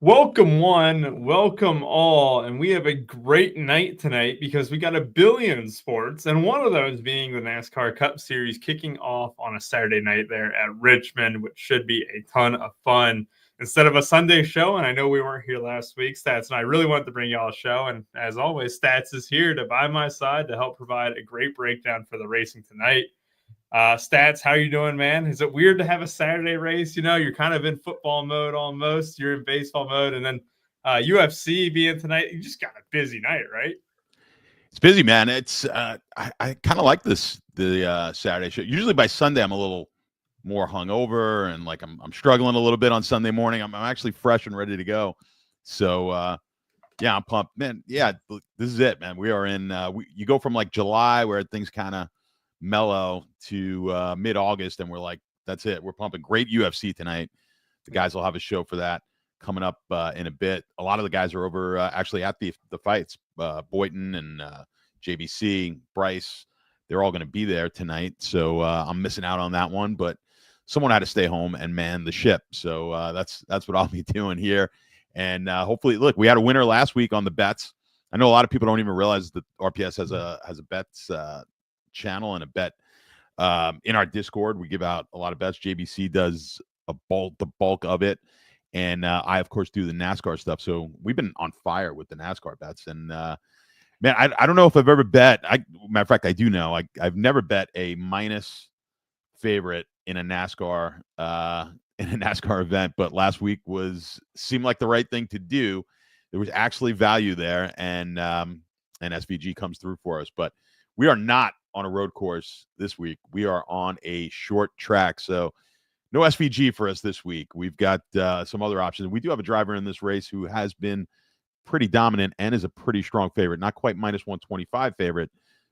Welcome one, welcome all, and we have a great night tonight because we got a billion sports, and one of those being the NASCAR Cup Series kicking off on a Saturday night there at Richmond, which should be a ton of fun. Instead of a Sunday show, and I know we weren't here last week, Stats and I really wanted to bring y'all a show, and as always, Stats is here to by my side to help provide a great breakdown for the racing tonight. Stats, how you doing, man? Is it weird to have a Saturday race? You know, you're kind of in football mode almost. You're in baseball mode, and then UFC being tonight. You just got a busy night, right? It's busy, man. It's I kind of like the Saturday show. Usually by Sunday, I'm a little more hungover and like I'm struggling a little bit on Sunday morning. I'm actually fresh and ready to go. So yeah, I'm pumped, man. Yeah, this is it, man. We are in. You go from like July where things kind of mellow to mid-August, and we're like, that's it. We're pumping. Great UFC tonight. The guys will have a show for that coming up in a bit. A lot of the guys are over actually at the fights. Boynton and JBC, Bryce, they're all going to be there tonight. So I'm missing out on that one, but someone had to stay home and man the ship. So that's what I'll be doing here. And hopefully, look, we had a winner last week on the bets. I know a lot of people don't even realize that RPS has a bets channel and a bet in our Discord. We give out a lot of bets. JBC does the bulk of it, and I of course do the NASCAR stuff. So we've been on fire with the NASCAR bets. And man, I don't know if I've ever bet. Matter of fact, I do know. I've never bet a minus favorite in a NASCAR event, but last week seemed like the right thing to do. There was actually value there, and SVG comes through for us. But we are not on a road course this week. We are on a short track, so no SVG for us this week. We've got some other options. We do have a driver in this race who has been pretty dominant and is a pretty strong favorite. Not quite minus 125 favorite,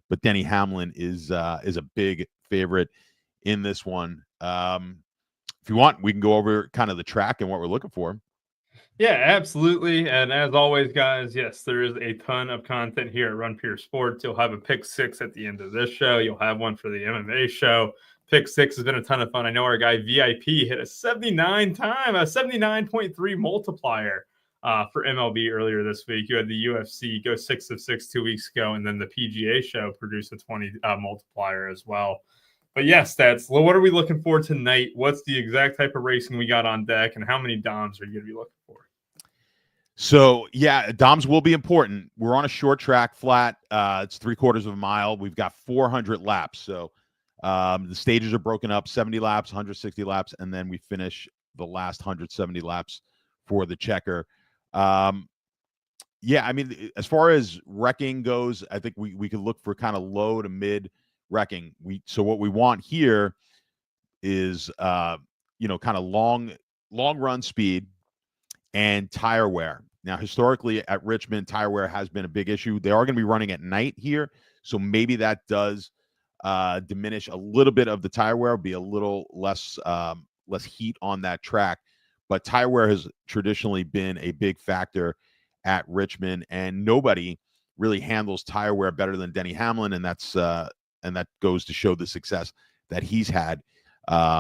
but Denny Hamlin is a big favorite in this one. If you want, we can go over kind of the track and what we're looking for. Yeah, absolutely. And as always, guys, yes, there is a ton of content here at Run Pure Sports. You'll have a pick six at the end of this show. You'll have one for the MMA show. Pick six has been a ton of fun. I know our guy VIP hit a 79.3 multiplier for MLB earlier this week. You had the UFC go 6 of 6 2 weeks ago, and then the PGA show produced a 20 multiplier as well. But yes, what are we looking for tonight? What's the exact type of racing we got on deck, and how many DOMs are you going to be looking for? So, yeah, DOMs will be important. We're on a short track flat. It's 3/4 of a mile. We've got 400 laps. So the stages are broken up, 70 laps, 160 laps, and then we finish the last 170 laps for the checker. Yeah, I mean, as far as wrecking goes, I think we could look for kind of low to mid wrecking. So what we want here is kind of long run speed and tire wear. Now, historically at Richmond, tire wear has been a big issue. They are going to be running at night here, so maybe that does diminish a little bit of the tire wear, be a little less heat on that track. But tire wear has traditionally been a big factor at Richmond, and nobody really handles tire wear better than Denny Hamlin, and that goes to show the success that he's had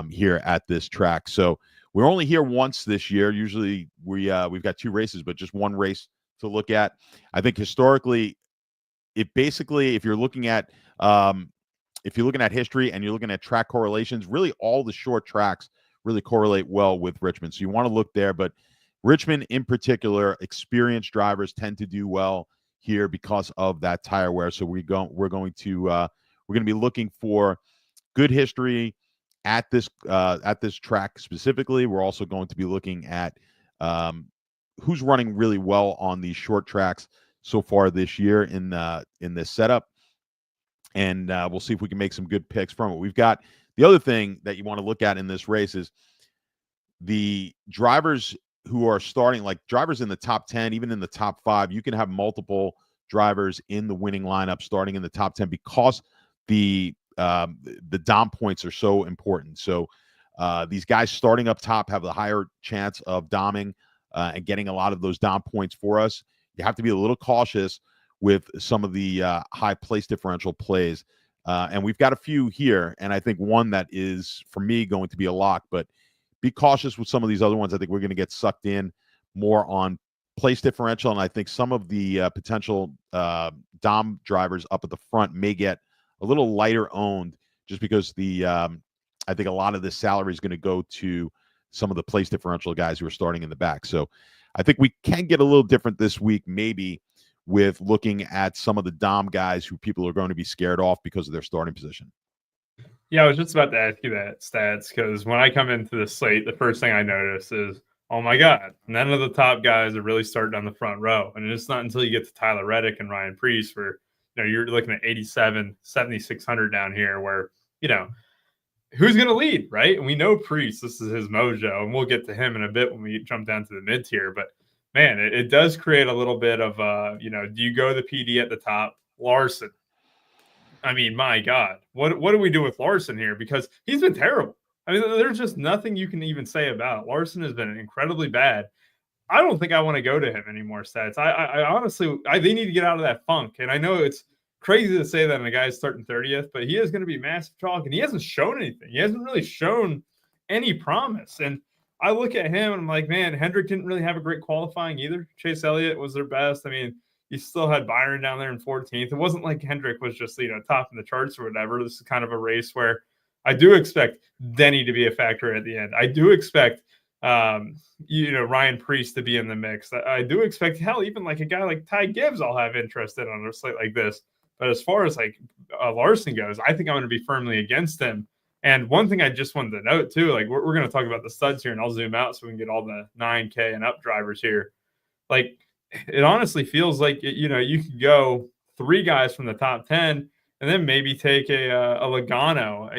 here at this track. So we're only here once this year. Usually we've got 2 races, but just one race to look at. I think historically, if you're looking at history and you're looking at track correlations, really all the short tracks really correlate well with Richmond. So you want to look there, but Richmond in particular, experienced drivers tend to do well here because of that tire wear. So we're going to be looking for good history at this track specifically. We're also going to be looking at who's running really well on these short tracks so far this year in this setup, and we'll see if we can make some good picks from it. We've got the other thing that you want to look at in this race is the drivers who are starting, like drivers in the top 10, even in the top 5. You can have multiple drivers in the winning lineup starting in the top 10 because the DOM points are so important. So these guys starting up top have a higher chance of doming and getting a lot of those DOM points for us. You have to be a little cautious with some of the high place differential plays. And we've got a few here, and I think one that is, for me, going to be a lock. But be cautious with some of these other ones. I think we're going to get sucked in more on place differential, and I think some of the potential Dom drivers up at the front may get a little lighter owned, just because I think a lot of the salary is going to go to some of the place differential guys who are starting in the back. So I think we can get a little different this week, maybe with looking at some of the Dom guys who people are going to be scared off because of their starting position. Yeah, I was just about to ask you that stats, because when I come into the slate, the first thing I notice is, oh my God, none of the top guys are really starting on the front row. And it's not until you get to Tyler Reddick and Ryan Preece where, you're looking at 87, 7,600 down here where, who's going to lead, right? And we know Preece, this is his mojo, and we'll get to him in a bit when we jump down to the mid tier. But man, it does create a little bit of, do you go the PD at the top? Larson. I mean, my God, what do we do with Larson here? Because he's been terrible. I mean, there's just nothing you can even say about it. Larson has been incredibly bad. I don't think I want to go to him anymore, Stats. I honestly, they need to get out of that funk. And I know it's crazy to say that in a guy's starting 30th, but he is going to be massive chalk, and he hasn't shown anything. He hasn't really shown any promise. And I look at him and I'm like, man, Hendrick didn't really have a great qualifying either. Chase Elliott was their best. I mean, you still had Byron down there in 14th. It wasn't like Hendrick was just, top in the charts or whatever. This is kind of a race where I do expect Denny to be a factor at the end. I do expect, Ryan Preece to be in the mix. I do expect, hell, even like a guy like Ty Gibbs, I'll have interest in on a slate like this. But as far as Larson goes, I think I'm going to be firmly against him. And one thing I just wanted to note too, like we're going to talk about the studs here, and I'll zoom out so we can get all the 9K and up drivers here. Like, it honestly feels like, you could go 3 guys from the top 10 and then maybe take a Logano,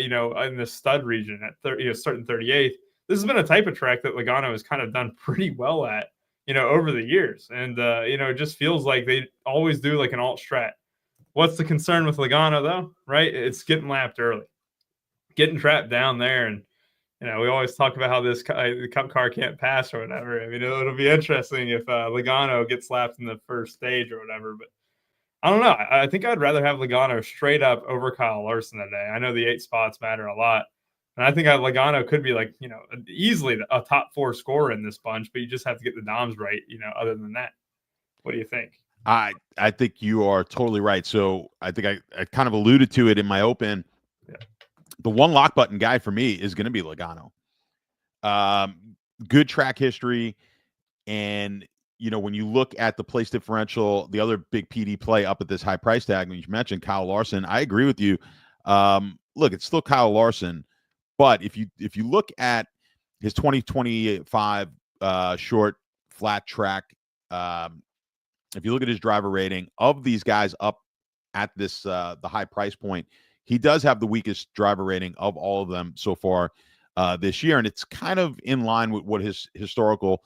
in the stud region at 30, starting 38th. This has been a type of track that Logano has kind of done pretty well at, over the years. And, it just feels like they always do like an alt strat. What's the concern with Logano though, right? It's getting lapped early, getting trapped down there. And, we always talk about how this the Cup car can't pass or whatever. I mean, it'll be interesting if Logano gets lapped in the first stage or whatever. But I don't know. I think I'd rather have Logano straight up over Kyle Larson today. I know the 8 spots matter a lot. And I think Logano could be easily a top 4 scorer in this bunch, but you just have to get the DOMs right, other than that. What do you think? I think you are totally right. So I think I kind of alluded to it in my open. Yeah. The one lock button guy for me is going to be Logano. Good track history. And, when you look at the place differential, the other big PD play up at this high price tag, when you mentioned Kyle Larson, I agree with you. Look, it's still Kyle Larson. But if you look at his 2025 short flat track, if you look at his driver rating of these guys up at this the high price point, he does have the weakest driver rating of all of them so far this year, and it's kind of in line with what his historical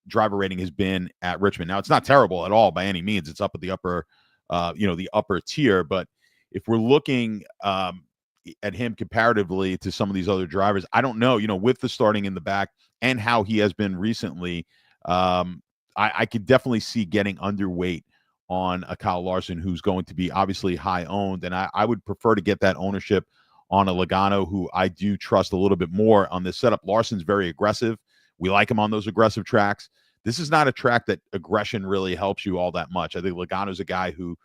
driver rating has been at Richmond. Now, it's not terrible at all by any means. It's up at the upper, the upper tier. But if we're looking at him comparatively to some of these other drivers, I don't know. With the starting in the back and how he has been recently, I could definitely see getting underweight on a Kyle Larson, who's going to be obviously high owned. And I would prefer to get that ownership on a Logano, who I do trust a little bit more on this setup. Larson's very aggressive. We like him on those aggressive tracks. This is not a track that aggression really helps you all that much. I think Logano's a guy who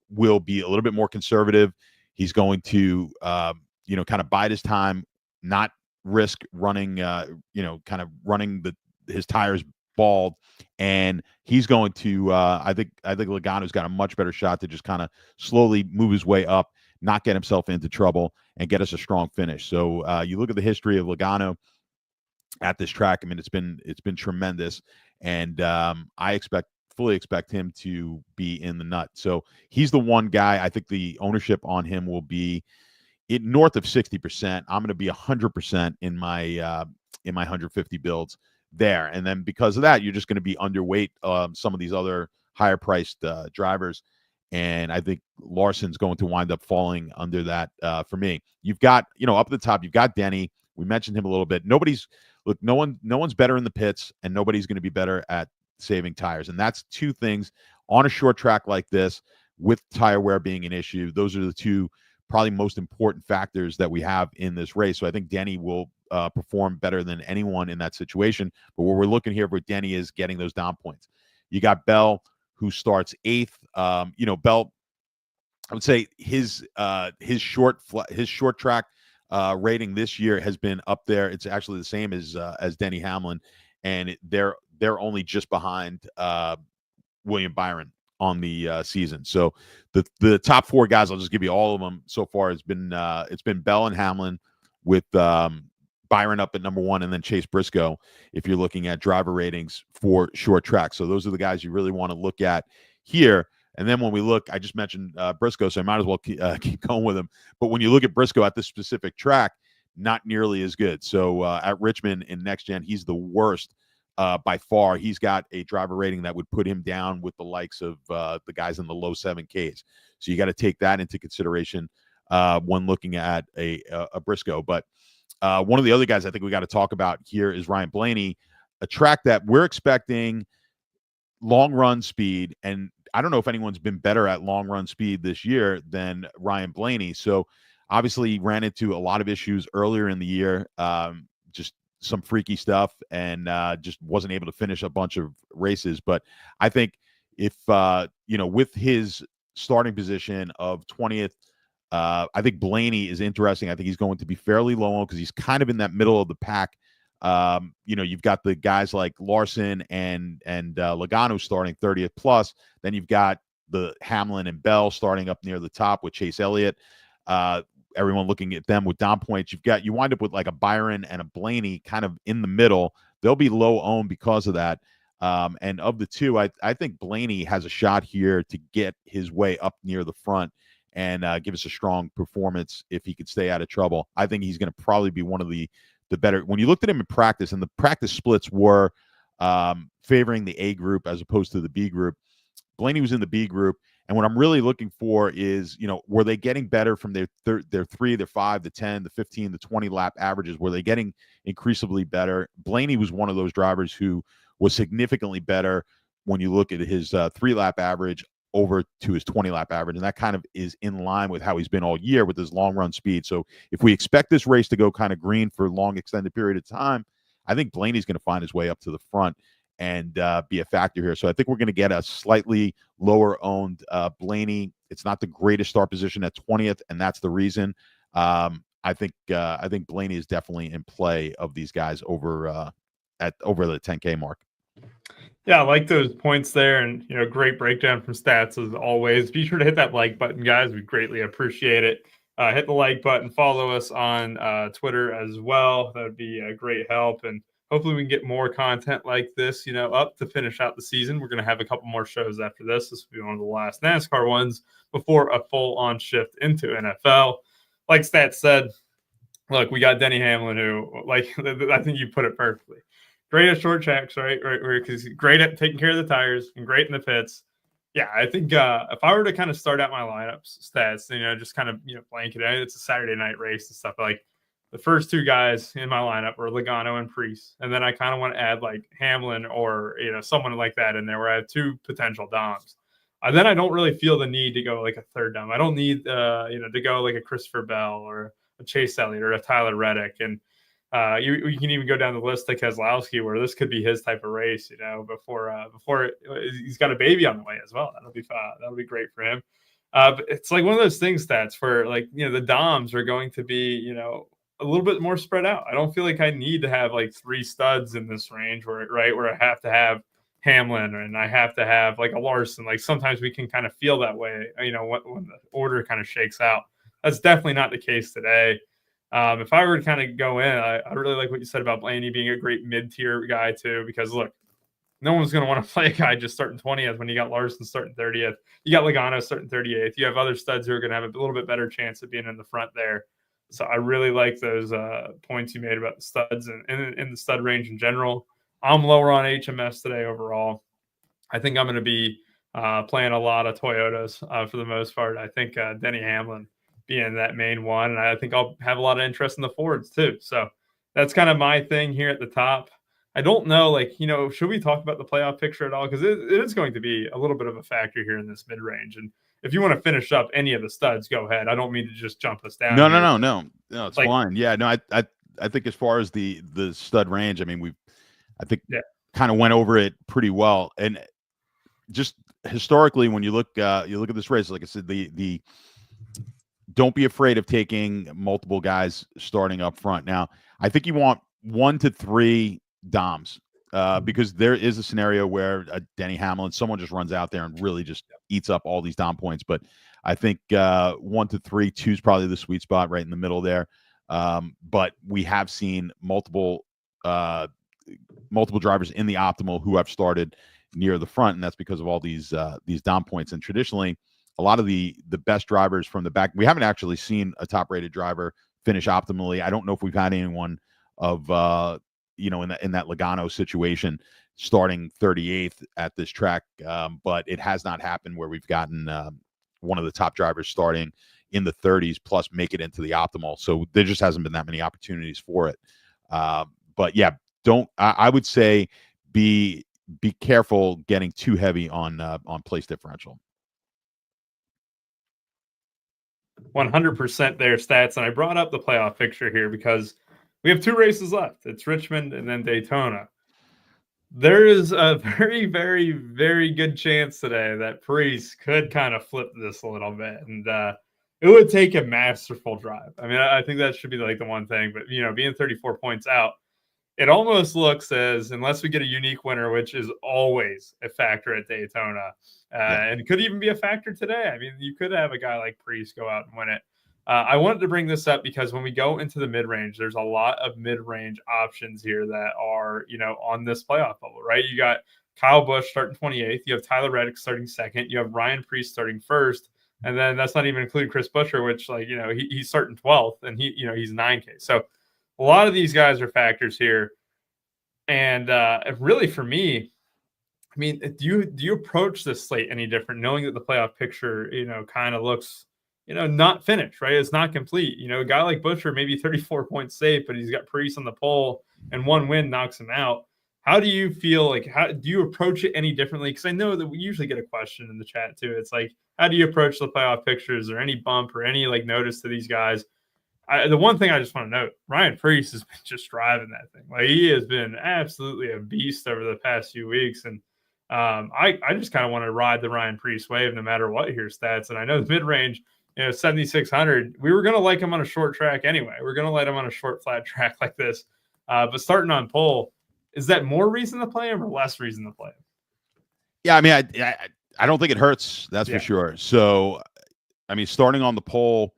will be a little bit more conservative. He's going to, kind of bide his time, not risk running, kind of running his tires bald, and he's going to I think Logano's got a much better shot to just kind of slowly move his way up, not get himself into trouble, and get us a strong finish. So you look at the history of Logano at this track. I mean, it's been tremendous, and I fully expect him to be in the nut. So he's the one guy. I think the ownership on him will be north of 60%. I'm going to be 100% in my 150 builds there. And then because of that, you're just going to be underweight some of these other higher priced drivers. And I think Larson's going to wind up falling under that for me. You've got, up at the top, you've got Denny. We mentioned him a little bit. No one's better in the pits, and nobody's going to be better at saving tires. And that's two things on a short track like this, with tire wear being an issue. Those are the two probably most important factors that we have in this race. So I think Denny will perform better than anyone in that situation. But what we're looking here for Denny is getting those down points. You got Bell, who starts 8th. Bell, I would say his short track rating this year has been up there. It's actually the same as Denny Hamlin, and they're only just behind William Byron on the season. So the top 4 guys, I'll just give you all of them so far, it's been Bell and Hamlin, with Byron up at number 1, and then Chase Briscoe if you're looking at driver ratings for short track. So those are the guys you really want to look at here. And then when we look, I just mentioned Briscoe, so I might as well keep going with him. But when you look at Briscoe at this specific track, not nearly as good. So at Richmond in Next Gen, he's the worst by far. He's got a driver rating that would put him down with the likes of the guys in the low 7Ks. So you got to take that into consideration when looking at a Briscoe. But one of the other guys I think we got to talk about here is Ryan Blaney, a track that we're expecting long run speed, and I don't know if anyone's been better at long run speed this year than Ryan Blaney. So obviously he ran into a lot of issues earlier in the year, just some freaky stuff, and just wasn't able to finish a bunch of races. But I think if, with his starting position of 20th, I think Blaney is interesting. I think he's going to be fairly low on because he's kind of in that middle of the pack. You've got the guys like Larson and Logano starting 30th plus. Then you've got the Hamlin and Bell starting up near the top with Chase Elliott. Everyone looking at them with down points. You wind up with like a Byron and a Blaney kind of in the middle. They'll be low owned because of that. And of the two, I think Blaney has a shot here to get his way up near the front and give us a strong performance if he could stay out of trouble. I think he's going to probably be one of the better. When you looked at him in practice, and the practice splits were favoring the A group as opposed to the B group, Blaney was in the B group. And what I'm really looking for is, were they getting better from their 3, their 5, the 10, the 15, the 20 lap averages? Were they getting increasingly better? Blaney was one of those drivers who was significantly better when you look at his 3 lap average over to his 20 lap average. And that kind of is in line with how he's been all year with his long run speed. So if we expect this race to go kind of green for a long extended period of time, I think Blaney's going to find his way up to the front and be a factor here. So I think we're going to get a slightly lower owned Blaney. It's not the greatest start position at 20th, and that's the reason. I think Blaney is definitely in play of these guys over the 10K mark. Yeah, I like those points there, and great breakdown from stats as always. Be sure to hit that like button, guys. We greatly appreciate it. Hit the like button. Follow us on Twitter as well. That would be a great help, and hopefully we can get more content like this, up to finish out the season. We're going to have a couple more shows after this. This will be one of the last NASCAR ones before a full-on shift into NFL. Like Stats said, look, we got Denny Hamlin, who, I think you put it perfectly. Great at short tracks, right? Because he's great at taking care of the tires and great in the pits. Yeah, I think if I were to kind of start out my lineups, Stats, just kind of, blanket it. It's a Saturday night race and stuff. Like, the first 2 guys in my lineup were Logano and Priest. And then I kind of want to add like Hamlin or, someone like that in there where I have 2 potential doms. Then I don't really feel the need to go like a third dom. I don't need, to go like a Christopher Bell or a Chase Elliott or a Tyler Reddick. And you can even go down the list like Keselowski, where this could be his type of race, before he's got a baby on the way as well. That'll be great for him. But it's like one of those things, Stats, where like, the doms are going to be, a little bit more spread out. I don't feel like I need to have like 3 studs in this range where I have to have Hamlin and I have to have like a Larson. Like sometimes we can kind of feel that way, when the order kind of shakes out. That's definitely not the case today. If I were to kind of go in, I really like what you said about Blaney being a great mid-tier guy too, because look, no one's going to want to play a guy just starting 20th when you got Larson starting 30th. You got Logano starting 38th. You have other studs who are going to have a little bit better chance of being in the front there. So I really like those points you made about the studs and in the stud range in general. I'm lower on HMS today overall. I think I'm going to be playing a lot of Toyotas for the most part. I think Denny Hamlin being that main one, and I think I'll have a lot of interest in the Fords too. So that's kind of my thing here at the top. I don't know, should we talk about the playoff picture at all? Because it is going to be a little bit of a factor here in this mid-range. And if you want to finish up any of the studs, go ahead. I don't mean to just jump us down. No, it's like, fine. Yeah, no, I think as far as the stud range, I mean, I think Yeah. kind of went over it pretty well. And just historically, when you look at this race, like I said, the don't be afraid of taking multiple guys starting up front. Now, I think you want 1 to 3 Doms because there is a scenario where Denny Hamlin, someone just runs out there and really just eats up all these Dom points. But I think 1 to 3, 2 is probably the sweet spot right in the middle there. But we have seen multiple drivers in the optimal who have started near the front, and that's because of all these Dom points. And traditionally, a lot of the best drivers from the back, we haven't actually seen a top-rated driver finish optimally. I don't know if we've had anyone of in that Logano situation starting 38th at this track, but it has not happened where we've gotten one of the top drivers starting in the 30s plus make it into the optimal. So there just hasn't been that many opportunities for it. But yeah, I would say be careful getting too heavy on place differential. 100% their stats. And I brought up the playoff picture here because we have 2 races left. It's Richmond and then Daytona. There is a very, very, very good chance today that Priest could kind of flip this a little bit. And it would take a masterful drive. I mean, I think that should be like the one thing. But, being 34 points out, it almost looks as, unless we get a unique winner, which is always a factor at Daytona, and it could even be a factor today. I mean, you could have a guy like Priest go out and win it. I wanted to bring this up because when we go into the mid-range, there's a lot of mid-range options here that are, on this playoff bubble, right? You got Kyle Busch starting 28th. You have Tyler Reddick starting 2nd. You have Ryan Preece starting 1st. And then that's not even including Chris Buescher, which, he's starting 12th, and he's 9K. So a lot of these guys are factors here. And really, for me, I mean, do you approach this slate any different, knowing that the playoff picture, kind of looks, not finished, right? It's not complete. A guy like Buescher, maybe 34 points safe, but he's got Priest on the pole, and 1 win knocks him out. How do you feel like? How do you approach it any differently? Because I know that we usually get a question in the chat too. It's like, how do you approach the playoff pictures, or any bump or any notice to these guys? The one thing I just want to note, Ryan Preece has been just driving that thing. Like, he has been absolutely a beast over the past few weeks. And I just kind of want to ride the Ryan Preece wave no matter what here stats. And I know the mid-range, 7,600, we were going to like him on a short track anyway. We're going to let him on a short, flat track like this. But starting on pole, is that more reason to play him or less reason to play him? Yeah, I mean, I don't think it hurts. That's for sure. So, I mean, starting on the pole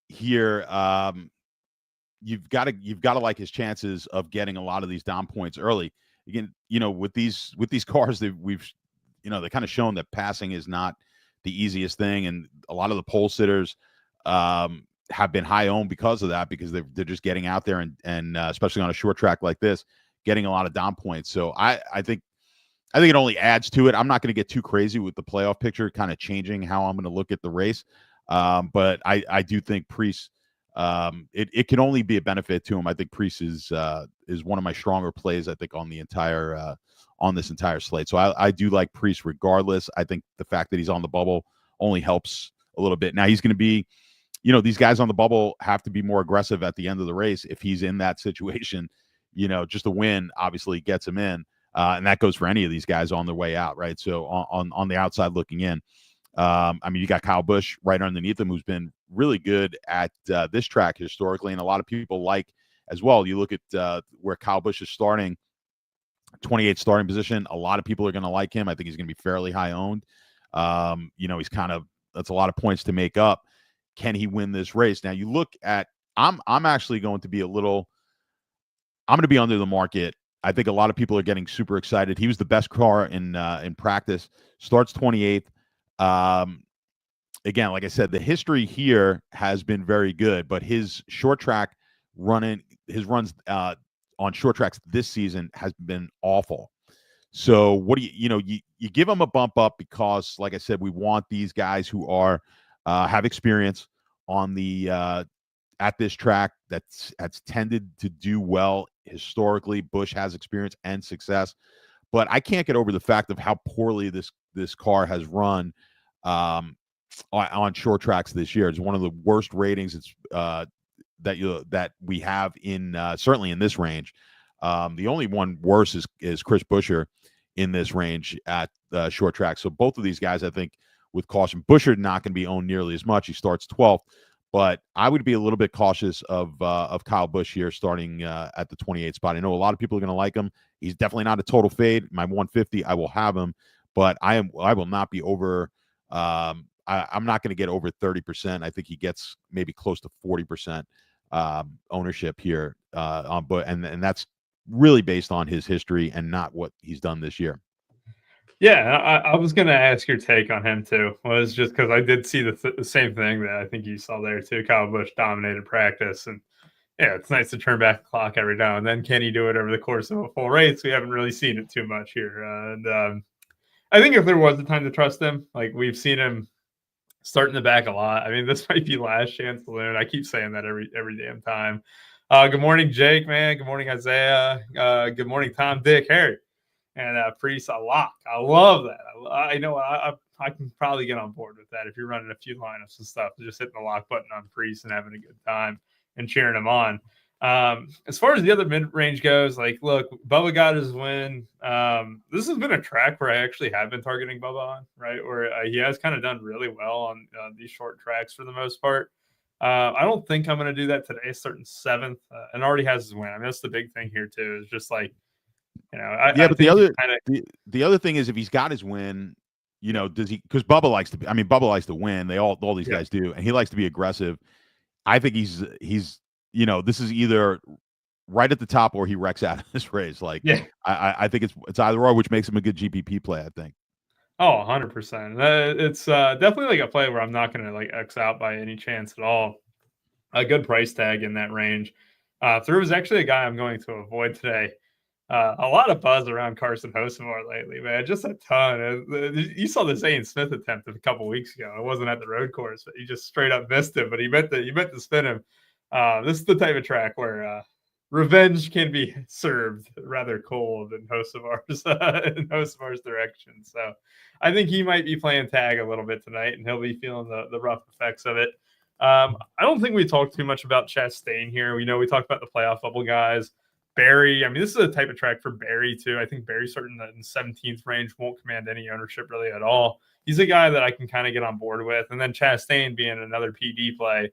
here, you've got to like his chances of getting a lot of these Dom points early. Again, with these cars that we've, they kind of shown that passing is not the easiest thing, and a lot of the pole sitters have been high owned because of that, because they're just getting out there and especially on a short track like this, getting a lot of Dom points. So I think it only adds to it. I'm not going to get too crazy with the playoff picture kind of changing how I'm going to look at the race. But I do think Priest, it can only be a benefit to him. I think Priest is one of my stronger plays, I think, on the entire on this entire slate. So I do like Priest regardless. I think the fact that he's on the bubble only helps a little bit. Now he's going to be, these guys on the bubble have to be more aggressive at the end of the race. If he's in that situation, just a win obviously gets him in. And that goes for any of these guys on their way out, right? So on the outside looking in, I mean, you got Kyle Busch right underneath him, who's been really good at this track historically, and a lot of people like as well. You look at where Kyle Busch is starting, 28th starting position. A lot of people are going to like him. I think he's going to be fairly high owned. He's that's a lot of points to make up. Can he win this race? Now you look at, I'm actually going to be I'm going to be under the market. I think a lot of people are getting super excited. He was the best car in practice. Starts 28th. Again, like I said, the history here has been very good, but his short track his runs on short tracks this season has been awful. So what do you give him a bump up because, like I said, we want these guys who are have experience on the at this track that's tended to do well historically. Busch has experience and success, but I can't get over the fact of how poorly this car has run on short tracks this year. It's one of the worst ratings that we have in certainly in this range. The only one worse is Chris Buescher in this range at short track. So both of these guys, I think, with caution. Buescher not going to be owned nearly as much. He starts 12th, but I would be a little bit cautious of Kyle Busch here starting at the 28th spot. I know a lot of people are going to like him. He's definitely not a total fade. My 150, I will have him, but I will not be over. I'm not going to get over 30%. I think he gets maybe close to 40% ownership here and that's really based on his history and not what he's done this year. Yeah, I was going to ask your take on him too. Was just because I did see the same thing that I think you saw there too. Kyle Busch dominated practice, and yeah, it's nice to turn back the clock every now and then. Can he do it over the course of a full race? We haven't really seen it too much here, and I think if there was a time to trust him, like we've seen him start in the back a lot. I mean, this might be last chance saloon. I keep saying that every damn time. Good morning, Jake, man. Good morning, Isaiah. Good morning, Tom, Dick, Harry. And Priest, a lock. I love that. I know I can probably get on board with that if you're running a few lineups and stuff. Just hitting the lock button on Priest and having a good time and cheering him on. As far as the other mid-range goes, like, look, Bubba got his win. This has been a track where I actually have been targeting Bubba on, right? Where he has kind of done really well on these short tracks for the most part. I don't think I'm going to do that today, starting 7th, and already has his win. I mean, that's the big thing here too. Is just like, but the other thing is if he's got his win, does he? Because Bubba likes to. Bubba likes to win. All these guys do, and he likes to be aggressive. I think he's this is either right at the top or he wrecks out of this race. Like, yeah. I think it's either or, which makes him a good GPP play, I think. Oh, 100%. It's definitely like a play where I'm not going to like X out by any chance at all. A good price tag in that range. There was actually a guy I'm going to avoid today. A lot of buzz around Carson Hocevar lately, man. Just a ton. You saw the Zane Smith attempt a couple weeks ago. It wasn't at the road course, but he just straight up missed him. But he meant to spin him. This is the type of track where revenge can be served rather cold in Hocevar's direction. So I think he might be playing tag a little bit tonight, and he'll be feeling the rough effects of it. I don't think we talked too much about Chastain here. We talked about the playoff bubble guys. Barry, this is a type of track for Barry too. I think Barry starting in the 17th range won't command any ownership really at all. He's a guy that I can kind of get on board with. And then Chastain being another PD play.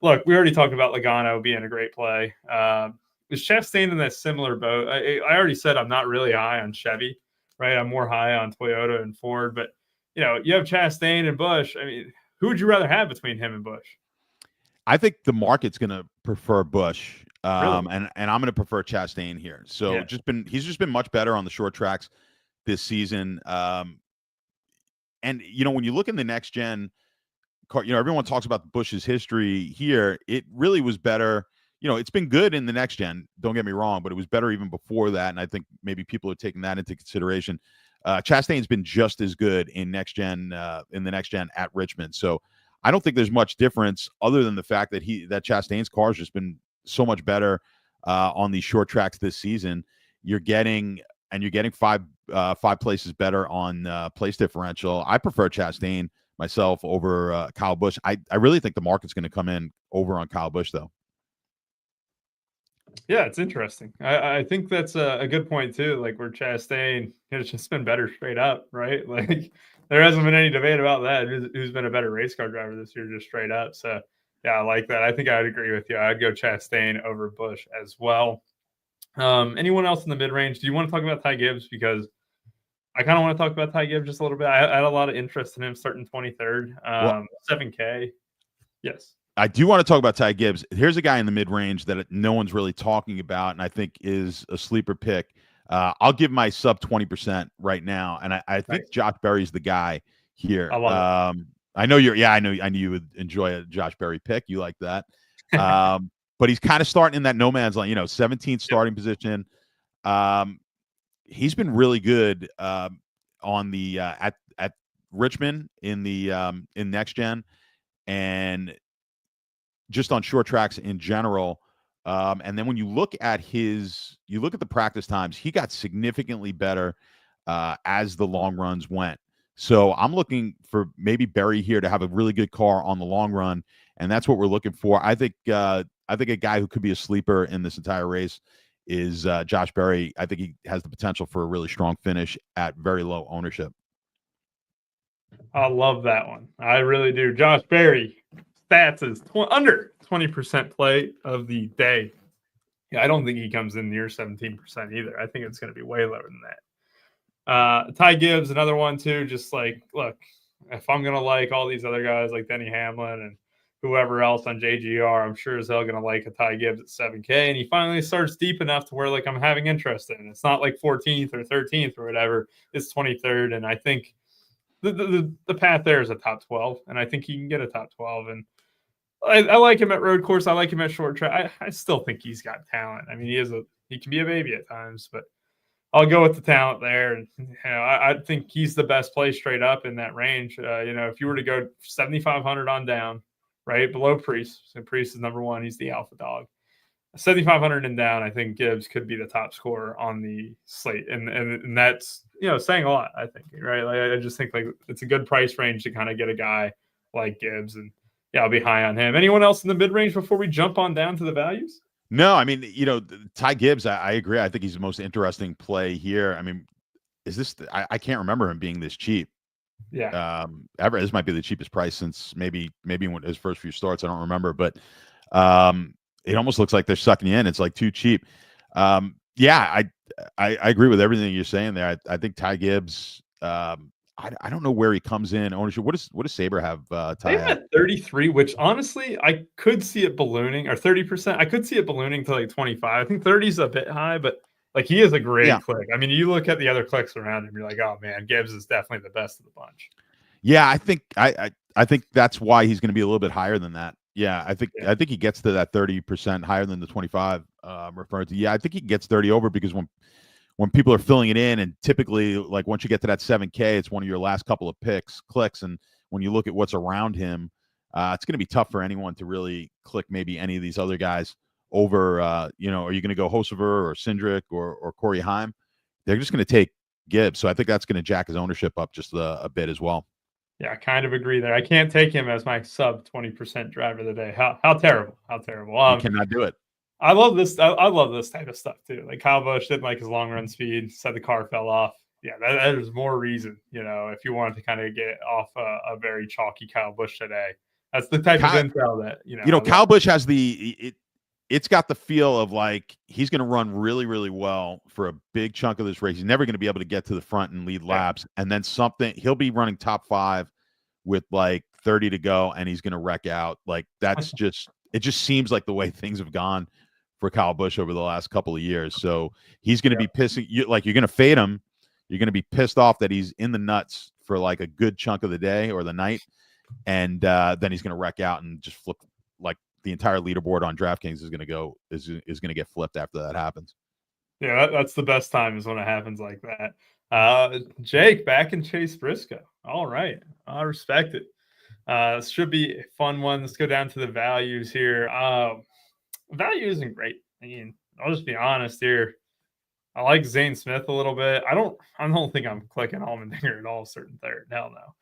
Look, we already talked about Logano being a great play. Is Chastain in that similar boat? I already said I'm not really high on Chevy, right? I'm more high on Toyota and Ford. But, you have Chastain and Busch. Who would you rather have between him and Busch? I think the market's going to prefer Busch. Really? And I'm going to prefer Chastain here. So yeah. He's just been much better on the short tracks this season. And when you look in the next gen car, everyone talks about Busch's history here. It really was better. It's been good in the next gen. Don't get me wrong, but it was better even before that. And I think maybe people are taking that into consideration. Chastain's been just as good in the next gen at Richmond. So I don't think there's much difference other than the fact that Chastain's car has just been so much better on these short tracks this season. You're getting five places better on place differential. I prefer Chastain myself over Kyle Busch. I really think the market's going to come in over on Kyle Busch though. Yeah, it's interesting. I think that's a good point too. Like where Chastain has just been better straight up, right? Like there hasn't been any debate about that. Who's been a better race car driver this year, just straight up. So yeah, I like that. I think I'd agree with you. I'd go Chastain over Busch as well. Anyone else in the mid-range? Do you want to talk about Ty Gibbs? Because I kind of want to talk about Ty Gibbs just a little bit. I had a lot of interest in him starting 23rd, 7K. Yes. I do want to talk about Ty Gibbs. Here's a guy in the mid-range that no one's really talking about, and I think is a sleeper pick. I'll give my sub 20% right now, and I think Josh Berry's the guy here. I love it. I know I knew you would enjoy a Josh Berry pick. You like that. But he's kind of starting in that no man's land, 17th starting position. He's been really good on the at Richmond in next gen and just on short tracks in general. And then when you look at the practice times, he got significantly better as the long runs went. So I'm looking for maybe Berry here to have a really good car on the long run, and that's what we're looking for. I think a guy who could be a sleeper in this entire race is Josh Berry. I think he has the potential for a really strong finish at very low ownership. I love that one. I really do. Josh Berry, stats is under 20% play of the day. Yeah, I don't think he comes in near 17% either. I think it's going to be way lower than that. Ty Gibbs, another one too. Just like, look, if I'm going to like all these other guys like Denny Hamlin and whoever else on JGR, I'm sure as hell going to like a Ty Gibbs at 7K. And he finally starts deep enough to where like I'm having interest in. It's not like 14th or 13th or whatever. It's 23rd. And I think the path there is a top 12, and I think he can get a top 12. And I like him at road course. I like him at short track. I still think he's got talent. I mean, he can be a baby at times, but I'll go with the talent there. And I think he's the best play straight up in that range. If you were to go 7,500 on down, right below Priest, so Priest is number one. He's the alpha dog. 7,500 and down, I think Gibbs could be the top scorer on the slate, and that's saying a lot. I think, right? Like I just think like it's a good price range to kind of get a guy like Gibbs, and I'll be high on him. Anyone else in the mid range before we jump on down to the values? No, I mean Ty Gibbs. I agree. I think he's the most interesting play here. I mean, is this? I can't remember him being this cheap. Yeah. Ever. This might be the cheapest price since maybe when his first few starts. I don't remember, but it almost looks like they're sucking you in. It's like too cheap. I agree with everything you're saying there. I think Ty Gibbs. I don't know where he comes in ownership. What does Sabre have? They have at 33, which honestly I could see it ballooning, or 30%. I could see it ballooning to like 25. I think 30 is a bit high, but like he is a great click. I mean, you look at the other clicks around him, you're like, oh man, Gibbs is definitely the best of the bunch. Yeah, I think I think that's why he's going to be a little bit higher than that. Yeah, I think he gets to that 30% higher than the 25 referred to. Yeah, I think he gets 30 over because when people are filling it in, and typically like once you get to that 7K, it's one of your last couple of clicks, and when you look at what's around him, it's going to be tough for anyone to really click maybe any of these other guys over. Are you going to go Hocevar or Cindric or Corey Haim? They're just going to take Gibbs, so I think that's going to jack his ownership up just a bit as well. Yeah, I kind of agree there. I can't take him as my sub 20% driver of the day. How terrible. How terrible. You cannot do it. I love this. I love this type of stuff too. Like Kyle Busch didn't like his long run speed, said the car fell off. Yeah, that is more reason, if you wanted to kind of get off a very chalky Kyle Busch today. That's the type of intel that, Kyle Busch has it's got the feel of like he's going to run really, really well for a big chunk of this race. He's never going to be able to get to the front and lead laps. And then he'll be running top 5 with like 30 to go, and he's going to wreck out. Like it just seems like the way things have gone for Kyle Busch over the last couple of years. So he's going to be pissing you. Like you're going to fade him. You're going to be pissed off that he's in the nuts for like a good chunk of the day or the night. And then he's going to wreck out and just flip. Like the entire leaderboard on DraftKings is going to get flipped after that happens. Yeah, that's the best time is when it happens like that. Jake back in Chase Briscoe. All right. I respect it. This should be a fun one. Let's go down to the values here. Value isn't great. I mean, I'll just be honest here. I like Zane Smith a little bit. I don't think I'm clicking Allmendinger at all. Certain third. Hell no.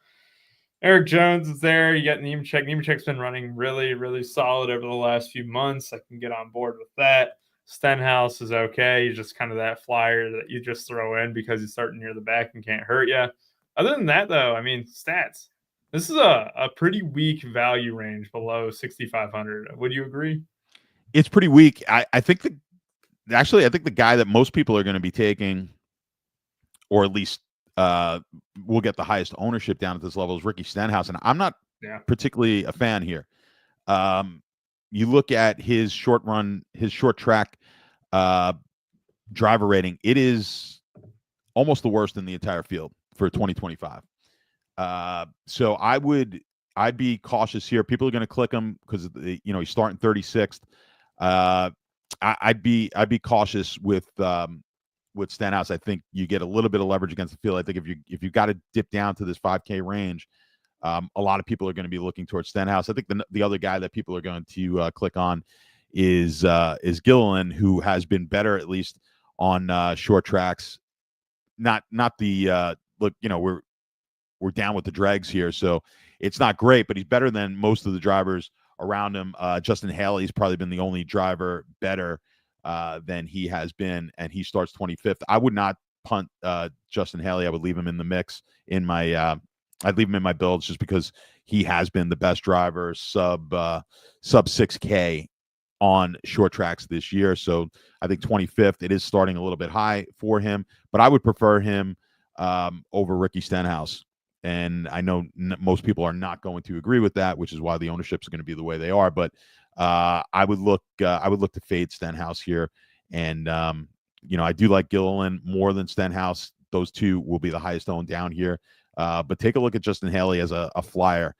Eric Jones is there. You got Nemechek. Nemechek's been running really, really solid over the last few months. I can get on board with that. Stenhouse is okay. He's just kind of that flyer that you just throw in because he's starting near the back and can't hurt you. Other than that, though, I mean, stats. This is a pretty weak value range below 6,500. Would you agree? It's pretty weak. I think the guy that most people are going to be taking, or at least will get the highest ownership down at this level, is Ricky Stenhouse, and I'm not particularly a fan here. You look at his short track driver rating; it is almost the worst in the entire field for 2025. So I'd be cautious here. People are going to click him because he's starting 36th. I'd be cautious with Stenhouse. I think you get a little bit of leverage against the field. I think if you got to dip down to this 5K range, a lot of people are going to be looking towards Stenhouse. I think the other guy that people are going to click on is Gilliland, who has been better at least on short tracks. Not the look. We're down with the dregs here, so it's not great, but he's better than most of the drivers around him. Justin Haley's probably been the only driver better than he has been, and he starts 25th. I would not punt Justin Haley. I would leave him in the mix in my I'd leave him in my builds just because he has been the best driver sub 6K on short tracks this year. So I think 25th, it is starting a little bit high for him, but I would prefer him over Ricky Stenhouse. And I know most people are not going to agree with that, which is why the ownership is going to be the way they are. But I would look to fade Stenhouse here. And, I do like Gilliland more than Stenhouse. Those two will be the highest owned down here. But take a look at Justin Haley as a flyer.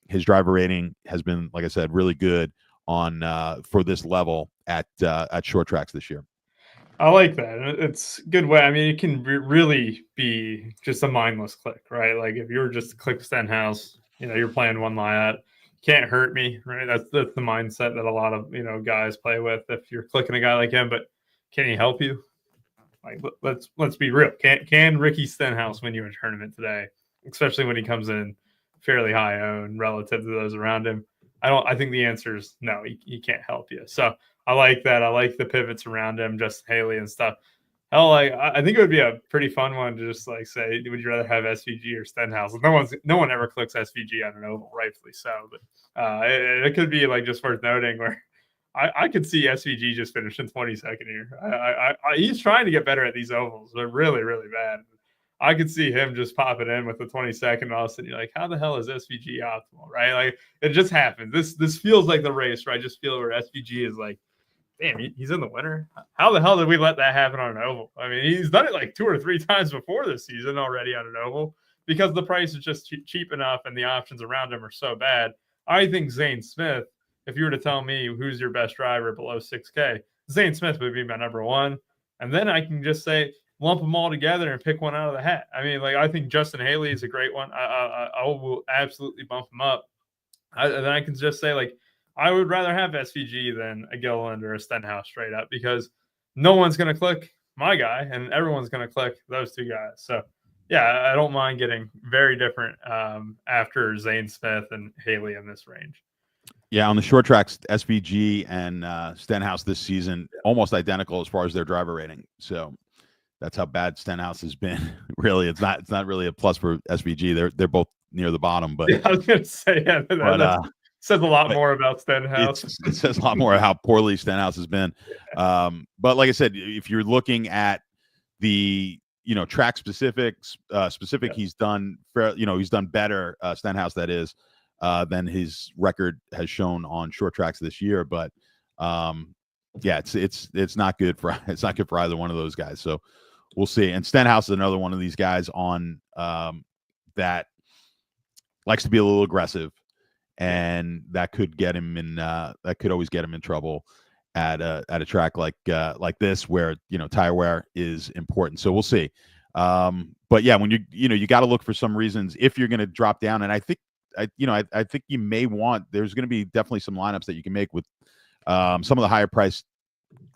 His driver rating has been, like I said, really good on for this level at short tracks this year. I like that. It's a good way. I mean, it can really be just a mindless click, right? Like if you were just to click Stenhouse, you're playing one lie at, can't hurt me, right? That's the mindset that a lot of guys play with. If you're clicking a guy like him, but can he help you? Like let's be real. Can Ricky Stenhouse win you a tournament today, especially when he comes in fairly high owned relative to those around him? I think the answer is no. He can't help you. So I like that. I like the pivots around him, Justin Haley and stuff. Hell, I think it would be a pretty fun one to just say, would you rather have SVG or Stenhouse? No one ever clicks SVG on an oval, rightfully so. But it could be just worth noting where I could see SVG just finishing 22nd here. He's trying to get better at these ovals. They're really, really bad. I could see him just popping in with the 22nd, and all of a sudden you're like, how the hell is SVG optimal, right? Like, it just happens. This feels like the race where I just feel where SVG is like, damn, he's in the winner. How the hell did we let that happen on an oval? I mean, he's done it 2 or 3 times before this season already on an oval because the price is just cheap enough and the options around him are so bad. I think Zane Smith, if you were to tell me who's your best driver below 6K, Zane Smith would be my number one. And then I can just say, lump them all together and pick one out of the hat. I mean, I think Justin Haley is a great one. I will absolutely bump him up. Then I can just say, I would rather have SVG than a Gilliland or a Stenhouse straight up because no one's going to click my guy and everyone's going to click those two guys. So, yeah, I don't mind getting very different after Zane Smith and Haley in this range. Yeah, on the short tracks, SVG and Stenhouse this season, almost identical as far as their driver rating. So that's how bad Stenhouse has been. Really, it's not really a plus for SVG. They're both near the bottom. But yeah, I was going to say, that says a lot more about Stenhouse. It says a lot more how poorly Stenhouse has been. But like I said, if you're looking at the track specific, he's done he's done better, Stenhouse that is, than his record has shown on short tracks this year. But it's not good for either one of those guys. So we'll see. And Stenhouse is another one of these guys on that likes to be a little aggressive, and that could get him in. That could always get him in trouble at a track like this, where tire wear is important. So we'll see. But yeah, when you got to look for some reasons if you're going to drop down, and I think you may want. There's going to be definitely some lineups that you can make with some of the higher priced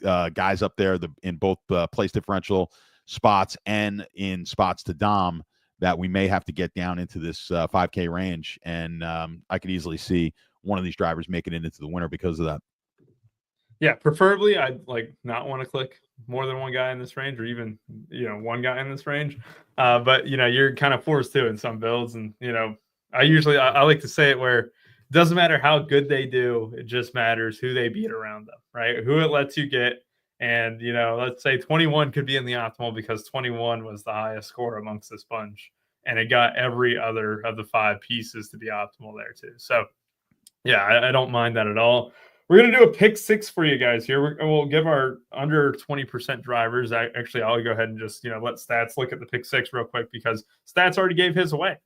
guys up there in both place differential spots and in spots to Dom that we may have to get down into this 5K range. And I could easily see one of these drivers making it into the winner because of that. Yeah, preferably I'd not want to click more than one guy in this range, or even one guy in this range. But you're kind of forced to in some builds, and I like to say it where it doesn't matter how good they do, it just matters who they beat around them, right? Who it lets you get. And, let's say 21 could be in the optimal because 21 was the highest score amongst this bunch. And it got every other of the 5 pieces to be optimal there too. So, yeah, I don't mind that at all. We're going to do a pick 6 for you guys here. We'll give our under 20% drivers. Actually, I'll go ahead and just, let Stats look at the pick 6 real quick because Stats already gave his away.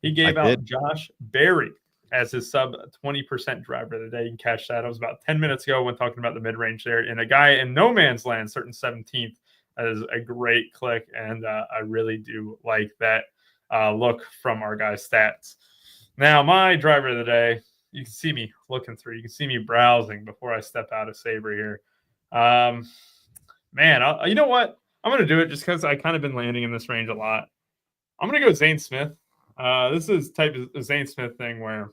He gave out Josh Berry as his sub 20% driver of the day. You can catch that. It was about 10 minutes ago when talking about the mid-range there. And a guy in no man's land, certain 17th, is a great click. And I really do like that look from our guy's Stats. Now, my driver of the day, you can see me looking through. You can see me browsing before I step out of Sabre here. You know what? I'm going to do it just because I kind of been landing in this range a lot. I'm going to go Zane Smith. This is type of Zane Smith thing where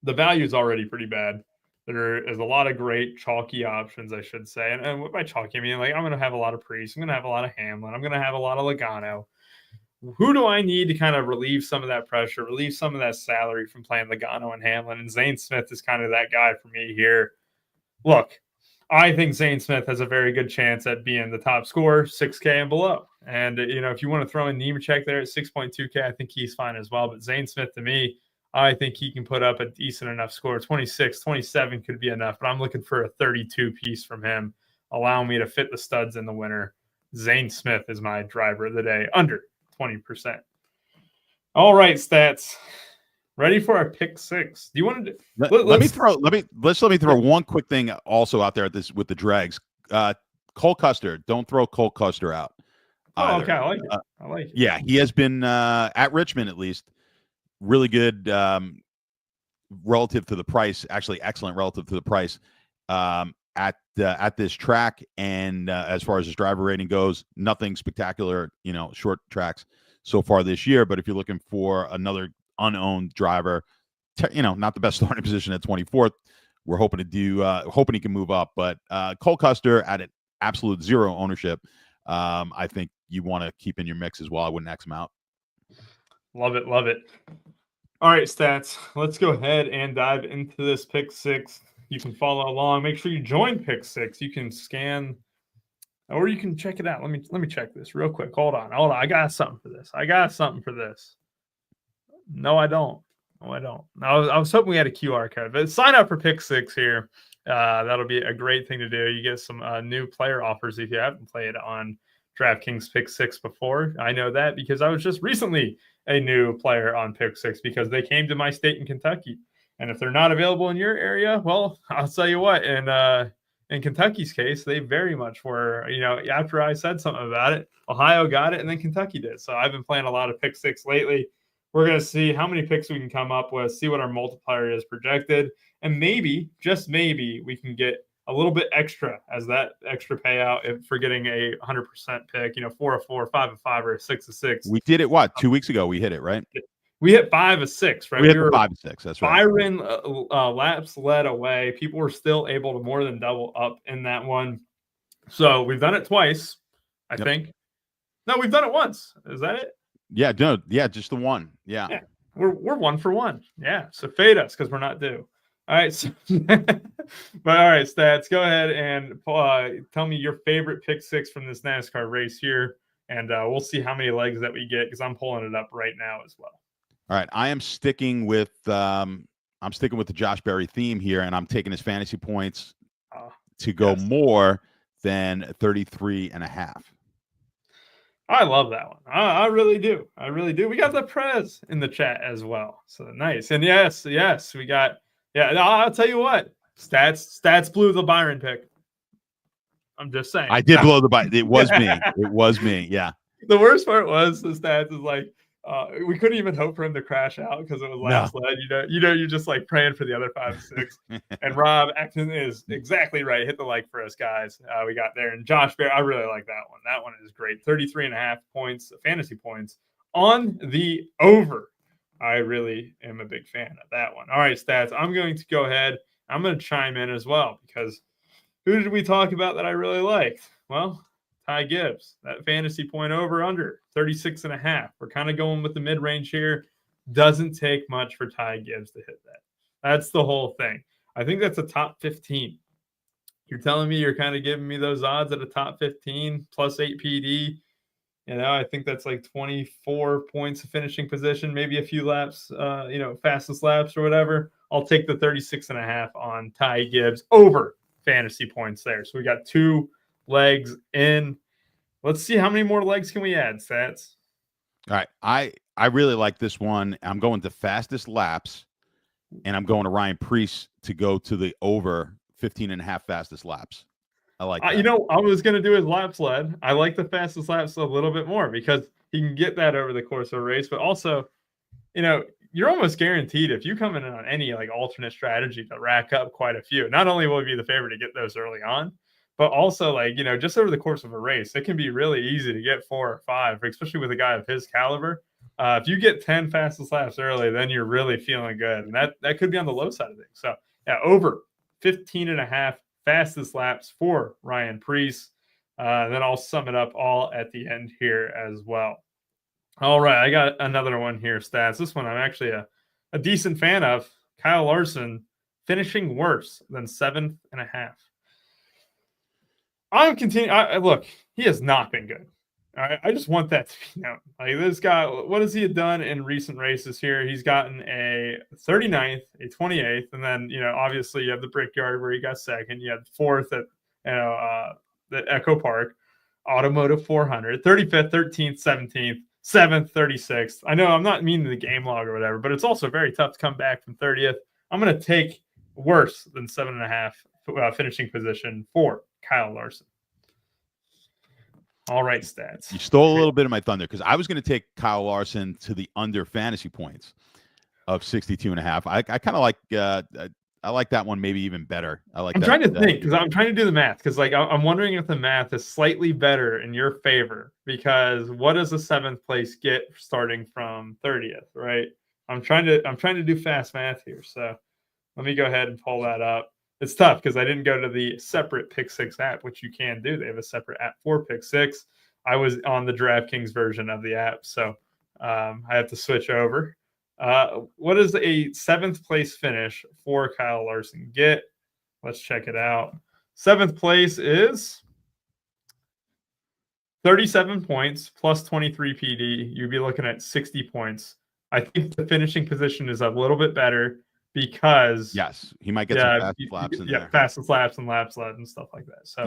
the value is already pretty bad. There is a lot of great chalky options, I should say. And by chalky, I mean, like, I'm going to have a lot of Priest. I'm going to have a lot of Hamlin. I'm going to have a lot of Logano. Who do I need to kind of relieve some of that pressure, relieve some of that salary from playing Logano and Hamlin? And Zane Smith is kind of that guy for me here. Look, I think Zane Smith has a very good chance at being the top scorer, 6K and below. And, if you want to throw in Nemechek there at 6.2K, I think he's fine as well. But Zane Smith, to me, I think he can put up a decent enough score. 26, 27 could be enough, but I'm looking for a 32 piece from him, allowing me to fit the studs in the winner. Zane Smith is my driver of the day, under 20%. All right, stats. Ready for our pick six? Do you want to? Let me throw one quick thing also out there with the dregs. Cole Custer, don't throw Cole Custer out. Oh, okay, I like it. I like it. Yeah, he has been at Richmond at least really good relative to the price. Actually, excellent relative to the price at this track. And as far as his driver rating goes, nothing spectacular. Short tracks so far this year. But if you're looking for another unowned driver, not the best starting position at 24th. We're hoping he can move up. But Cole Custer at an absolute zero ownership, I think you want to keep in your mix as well. I wouldn't X him out. Love it. Love it. All right, stats. Let's go ahead and dive into this pick six. You can follow along. Make sure you join pick six. You can scan or you can check it out. Let me check this real quick. Hold on. I got something for this. No, I don't. I was hoping we had a QR code, but sign up for pick six here. That'll be a great thing to do. You get some new player offers if you haven't played on DraftKings Pick Six before. I know that because I was just recently a new player on Pick Six because they came to my state in Kentucky. And if they're not available in your area, well, I'll tell you what, in Kentucky's case, they very much were, after I said something about it, Ohio got it and then Kentucky did. So I've been playing a lot of Pick Six lately. We're going to see how many picks we can come up with, see what our multiplier is projected, and maybe, just maybe, we can get a little bit extra as that extra payout if for getting a 100% pick, 4 of 4, 5 of 5, or 6 of 6. We did it, 2 weeks ago? We hit it, right? We hit 5 of 6, right? We hit 5 of 6, that's right. Byron laps led away. People were still able to more than double up in that one. So we've done it twice, I think. No, we've done it once. Is that it? Yeah, no, yeah, just the one. Yeah. We're 1 for 1. Yeah. So fade us because we're not due. All right. So, but all right, stats. Go ahead and tell me your favorite pick six from this NASCAR race here, and we'll see how many legs that we get because I'm pulling it up right now as well. All right, I am sticking with the Josh Berry theme here, and I'm taking his fantasy points to go more than 33.5. I love that one. I really do. We got the Prez in the chat as well. So nice. And yes, we got. Yeah, I'll tell you what. Stats blew the Byron pick. I'm just saying. I did blow the Byron. It was me. It was me. Yeah. The worst part was the stats is like we couldn't even hope for him to crash out because it was last led. You're just like praying for the other 5 and 6. And Rob Acton is exactly right. Hit the like for us, guys. We got there. And Josh Bear, I really like that one. That one is great. 33.5 points, fantasy points on the over. I really am a big fan of that one. All right, stats. I'm going to go ahead. I'm going to chime in as well because who did we talk about that I really liked? Well, Ty Gibbs, that fantasy point over under 36.5. We're kind of going with the mid-range here. Doesn't take much for Ty Gibbs to hit that. That's the whole thing. I think that's a top 15. You're telling me you're kind of giving me those odds at a top 15 plus 8 PD. I think that's like 24 points of finishing position, maybe a few laps, fastest laps or whatever. I'll take the 36.5 on Ty Gibbs over fantasy points there. So we got 2 legs in. Let's see how many more legs can we add, Stats. All right. I really like this one. I'm going to fastest laps, and I'm going to Ryan Preece to go to the over 15.5 fastest laps. I like that. I was going to do his laps led. I like the fastest laps a little bit more because he can get that over the course of a race. But also, you're almost guaranteed if you come in on any like alternate strategy to rack up quite a few. Not only will he be the favorite to get those early on, but also just over the course of a race, it can be really easy to get 4 or 5, especially with a guy of his caliber. If you get 10 fastest laps early, then you're really feeling good. And that could be on the low side of things. So, yeah, over 15.5 fastest laps for Ryan Preece. Then I'll sum it up all at the end here as well. All right, I got another one here, stats. This one I'm actually a decent fan of. Kyle Larson finishing worse than 7.5. I'm continuing. Look, he has not been good. All right, I just want that to be known. Like, this guy, what has he done in recent races here? He's gotten a 39th, a 28th, and then, obviously you have the Brickyard where he got second. You had fourth at, the Echo Park, Automotive 400, 35th, 13th, 17th, 7th, 36th. I know I'm not meaning the game log or whatever, but it's also very tough to come back from 30th. I'm going to take worse than 7.5 finishing position for Kyle Larson. All right, stats. You stole a little bit of my thunder because I was going to take Kyle Larson to the under fantasy points of 62.5. I kind of like I like that one maybe even better. I'm trying to think because I'm trying to do the math because I'm wondering if the math is slightly better in your favor because what does the 7th place get starting from 30th, right? I'm trying to do fast math here. So let me go ahead and pull that up. It's tough because I didn't go to the separate Pick 6 app, which you can do. They have a separate app for Pick 6. I was on the DraftKings version of the app, so I have to switch over. What does a 7th place finish for Kyle Larson get? Let's check it out. 7th place is 37 points plus 23 PD. You'd be looking at 60 points. I think the finishing position is a little bit better because yes, he might get some fast laps in there. Fastest laps and laps led and stuff like that. So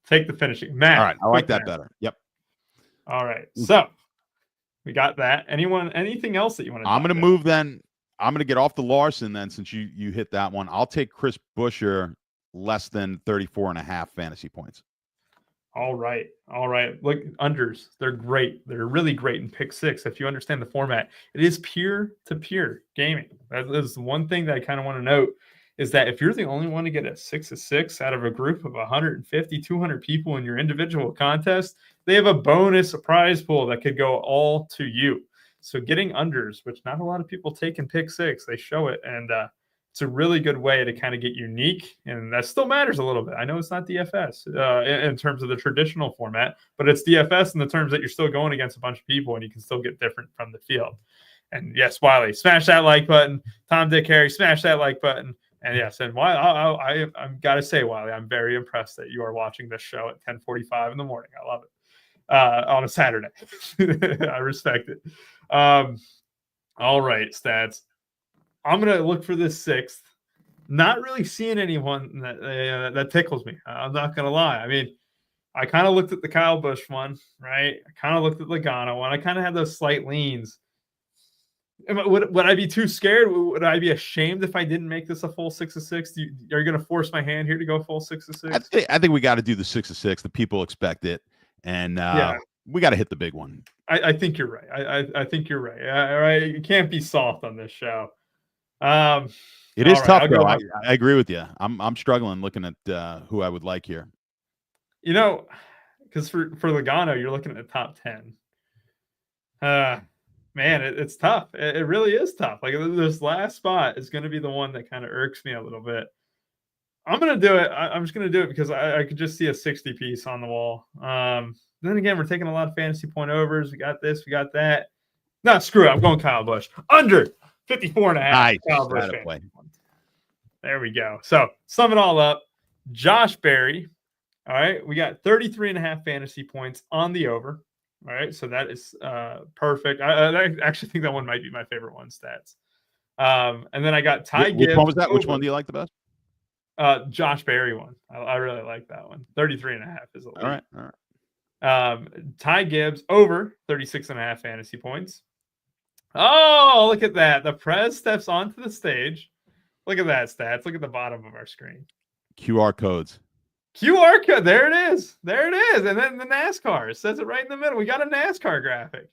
take the finishing. Matt. All right, I like that better. Yep. All right. So we got that. Anything else that you want to I'm going to move then. I'm going to get off the Larson then since you hit that one. I'll take Chris Buescher less than 34.5 fantasy points. All right. Look, unders, they're great. They're really great in Pick 6. If you understand the format, it is peer-to-peer gaming. That is one thing that I kind of want to note is that if you're the only one to get a 6-6 out of a group of 150, 200 people in your individual contest, they have a bonus prize pool that could go all to you. So getting unders, which not a lot of people take in Pick 6, they show it. And it's a really good way to kind of get unique. And that still matters a little bit. I know it's not DFS in terms of the traditional format, but it's DFS in the terms that you're still going against a bunch of people and you can still get different from the field. And yes, Wiley, smash that like button. Tom, Dick, Harry, smash that like button. And yes, and Wiley, I've got to say, Wiley, I'm very impressed that you are watching this show at 10:45 in the morning. I love it. On a Saturday. I respect it. All right, stats. I'm going to look for this 6th. Not really seeing anyone that tickles me. I'm not going to lie. I mean, I kind of looked at the Kyle Busch one, right? I kind of looked at the Logano one. I kind of had those slight leans. Would I be too scared? Would I be ashamed if I didn't make this a full 6-6? Are you going to force my hand here to go full 6-6? I think we got to do the 6-6. The people expect it. And we got to hit the big one. I think you're right. I think you're right. All right. You can't be soft on this show. It is tough, though. I agree with you. I'm struggling looking at who I would like here. Because for Logano, you're looking at the top 10. Man, it's tough. It really is tough. Like this last spot is going to be the one that kind of irks me a little bit. I'm going to do it. I'm just going to do it because I could just see a 60 piece on the wall. Then again, we're taking a lot of fantasy point overs. We got this, we got that. No, screw it. I'm going Kyle Busch. Under 54.5. Nice. Kyle Busch. There we go. So sum it all up. Josh Berry. All right. We got 33.5 fantasy points on the over. All right. So that is perfect. I actually think that one might be my favorite one, stats. And then I got Ty Gibbs. Which one was that? Which one do you like the best? Josh Berry one. I really like that one. 33.5 is a all right. Ty Gibbs over 36.5 fantasy points. Oh, look at that. The Prez steps onto the stage. Look at that, stats. Look at the bottom of our screen. QR codes. QR code. There it is. There it is. And then the NASCAR. It says it right in the middle. We got a NASCAR graphic.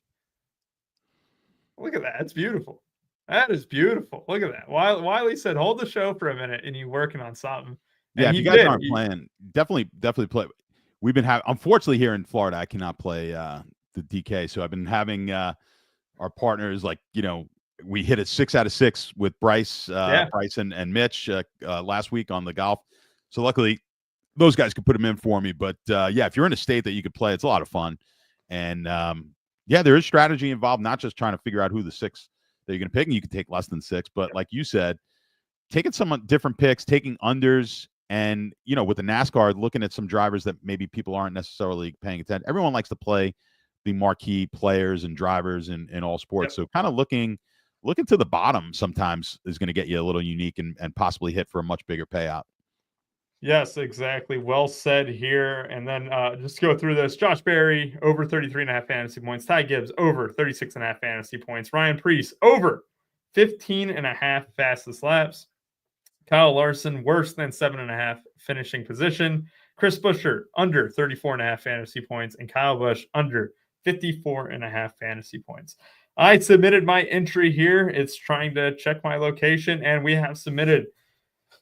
Look at that. It's beautiful. That is beautiful. Look at that. Wiley said, hold the show for a minute and you working on something. Yeah, if you guys aren't playing, definitely play. We've been having, unfortunately, here in Florida, I cannot play the DK. So I've been having our partners. Like, we hit a 6 out of 6 with Bryce and Mitch last week on the golf. So luckily those guys could put them in for me. But if you're in a state that you could play, it's a lot of fun. And there is strategy involved, not just trying to figure out who the 6 that you're going to pick. And you can take less than 6, but like you said, taking some different picks, taking unders, and with the NASCAR, looking at some drivers that maybe people aren't necessarily paying attention. Everyone likes to play the marquee players and drivers in all sports. So kind of looking to the bottom sometimes is going to get you a little unique and possibly hit for a much bigger payout. Yes, exactly. Well said here. And then just to go through this, Josh Berry, over 33.5 fantasy points. Ty Gibbs, over 36.5 fantasy points. Ryan Preece, over 15.5 fastest laps. Kyle Larson, worse than 7.5 finishing position. Chris Buescher, under 34.5 fantasy points. And Kyle Busch, under 54.5 fantasy points. I submitted my entry here. It's trying to check my location, and we have submitted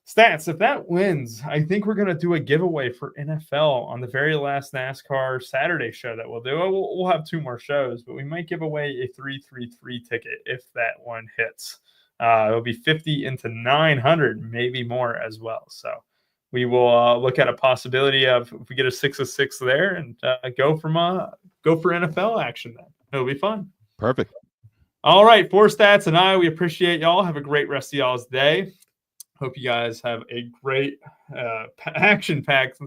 stats. If that wins, I think we're going to do a giveaway for NFL on the very last NASCAR Saturday show that we'll do. We'll have 2 more shows, but we might give away a 333 ticket if that one hits. It'll be 50 into 900, maybe more as well. So we will look at a possibility of if we get a 6 of 6 there and go for NFL action then. It'll be fun. Perfect. All right, for Stats and I, we appreciate y'all. Have a great rest of y'all's day. Hope you guys have a great action-packed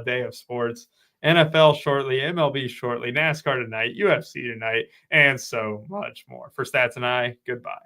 day of sports. NFL shortly, MLB shortly, NASCAR tonight, UFC tonight, and so much more. For Stats and I, goodbye.